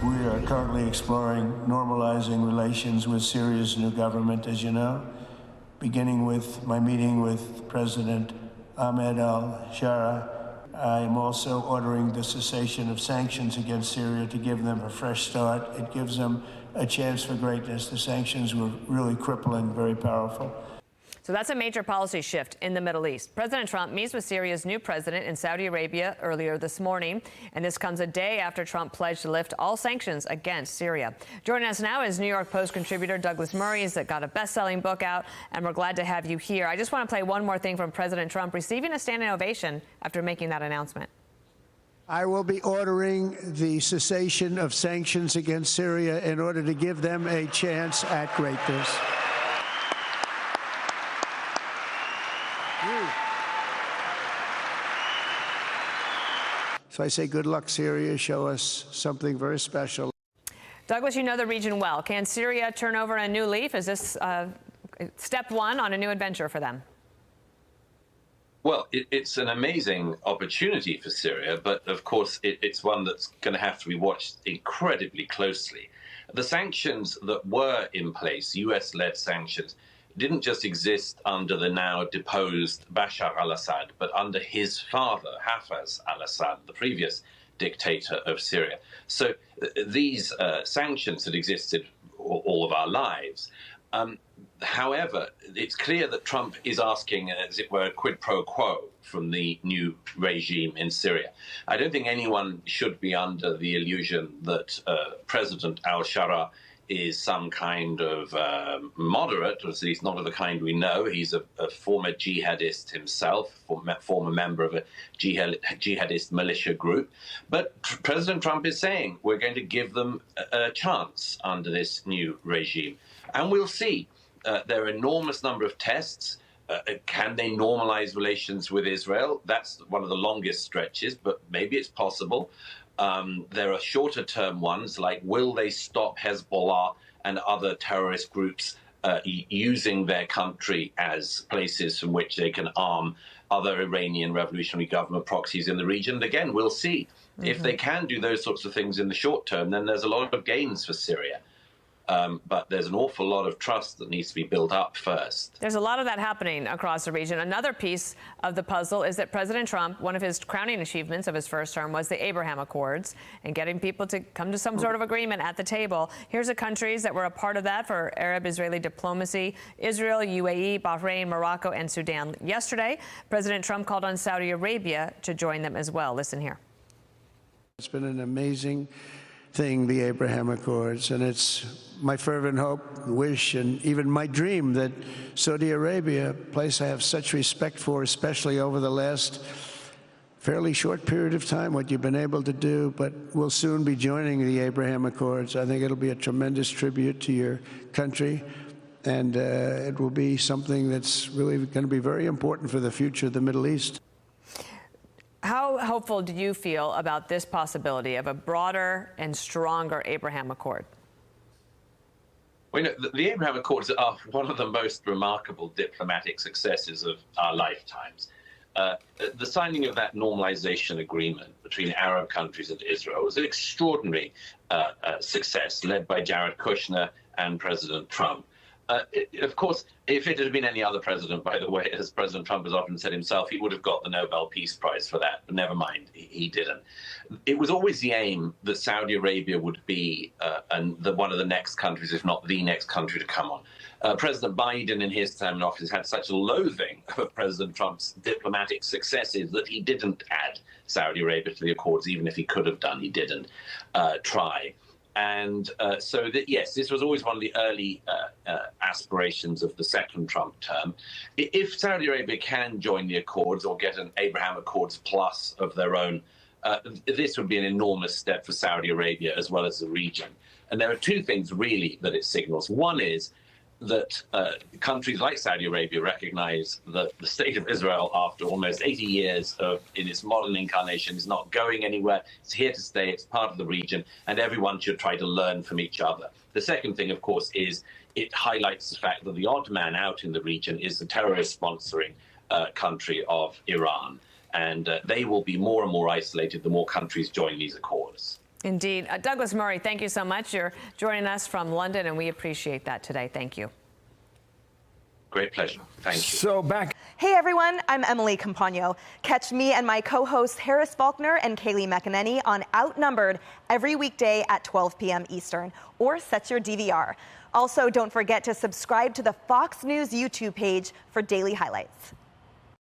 We are currently exploring normalizing relations with Syria's new government, as you know, beginning with my meeting with President Ahmed al-Shara. I am also ordering the cessation of sanctions against Syria to give them a fresh start. It gives them a chance for greatness. The sanctions were really crippling, very powerful. So that's a major policy shift in the Middle East. President Trump meets with Syria's new president in Saudi Arabia earlier this morning, and this comes a day after Trump pledged to lift all sanctions against Syria. Joining us now is New York Post contributor Douglas Murray. He's got a best-selling book out, and we're glad to have you here. I just want to play one more thing from President Trump receiving a standing ovation after making that announcement. I will be ordering the cessation of sanctions against Syria in order to give them a chance at greatness. So I say good luck, Syria. Show us something very special. Douglas, you know the region well. Can Syria turn over a new leaf? Is this step one on a new adventure for them? Well, it's an amazing opportunity for Syria, but of course it's one that's going to have to be watched incredibly closely. The sanctions that were in place, US-led sanctions, didn't just exist under the now deposed Bashar al-Assad, but under his father, Hafez al-Assad, the previous dictator of Syria. So these sanctions had existed all of our lives. However, it's clear that Trump is asking, as it were, a quid pro quo from the new regime in Syria. I don't think anyone should be under the illusion that President al-Shara is some kind of moderate, or at least not of the kind we know. He's a former jihadist himself, former member of a jihadist militia group. But President Trump is saying we're going to give them a chance under this new regime. And we'll see. There are an enormous number of tests. Can they normalize relations with Israel? That's one of the longest stretches, but maybe it's possible. There are shorter term ones, like will they stop Hezbollah and other terrorist groups using their country as places from which they can arm other Iranian Revolutionary Government proxies in the region? And again, we'll see. If they can do those sorts of things in the short term, then there's a lot of gains for Syria. But there's an awful lot of trust that needs to be built up first. There's a lot of that happening across the region. Another piece of the puzzle is that President Trump, one of his crowning achievements of his first term was the Abraham Accords and getting people to come to some sort of agreement at the table. Here's the countries that were a part of that for Arab-Israeli diplomacy: Israel, UAE, Bahrain, Morocco, and Sudan. Yesterday, President Trump called on Saudi Arabia to join them as well. Listen here. It's been an amazing thing, the Abraham Accords, and it's my fervent hope, wish, and even my dream that Saudi Arabia, a place I have such respect for, especially over the last fairly short period of time, what you've been able to do, but will soon be joining the Abraham Accords. I think it'll be a tremendous tribute to your country, and it will be something that's really going to be very important for the future of the Middle East. How hopeful do you feel about this possibility of a broader and stronger Abraham Accord? Well, you know, the Abraham Accords are one of the most remarkable diplomatic successes of our lifetimes. The signing of that normalization agreement between Arab countries and Israel was an extraordinary success, led by Jared Kushner and President Trump. Of course, if it had been any other president, by the way, as President Trump has often said himself, he would have got the Nobel Peace Prize for that. But never mind, he didn't. It was always the aim that Saudi Arabia would be one of the next countries, if not the next country, to come on. President Biden, in his time in office, had such a loathing of President Trump's diplomatic successes that he didn't add Saudi Arabia to the Accords, even if he could have done. He didn't try. And so, yes, this was always one of the early aspirations of the second Trump term. If Saudi Arabia can join the Accords or get an Abraham Accords plus of their own, this would be an enormous step for Saudi Arabia as well as the region. And there are two things, really, that it signals. One is that countries like Saudi Arabia recognize that the state of Israel, after almost 80 years in its modern incarnation, is not going anywhere. It's here to stay. It's part of the region, and everyone should try to learn from each other. The second thing, of course, is it highlights the fact that the odd man out in the region is the terrorist-sponsoring country of Iran, and they will be more and more isolated the more countries join these accords. Indeed. Douglas Murray, thank you so much. You're joining us from London, and we appreciate that today. Thank you. Great pleasure. Thank you. So back. Hey everyone, I'm Emily Campagno. Catch me and my co-hosts Harris Faulkner and Kaylee McEnany on Outnumbered every weekday at 12 p.m. Eastern, or set your DVR. Also, don't forget to subscribe to the Fox News YouTube page for daily highlights.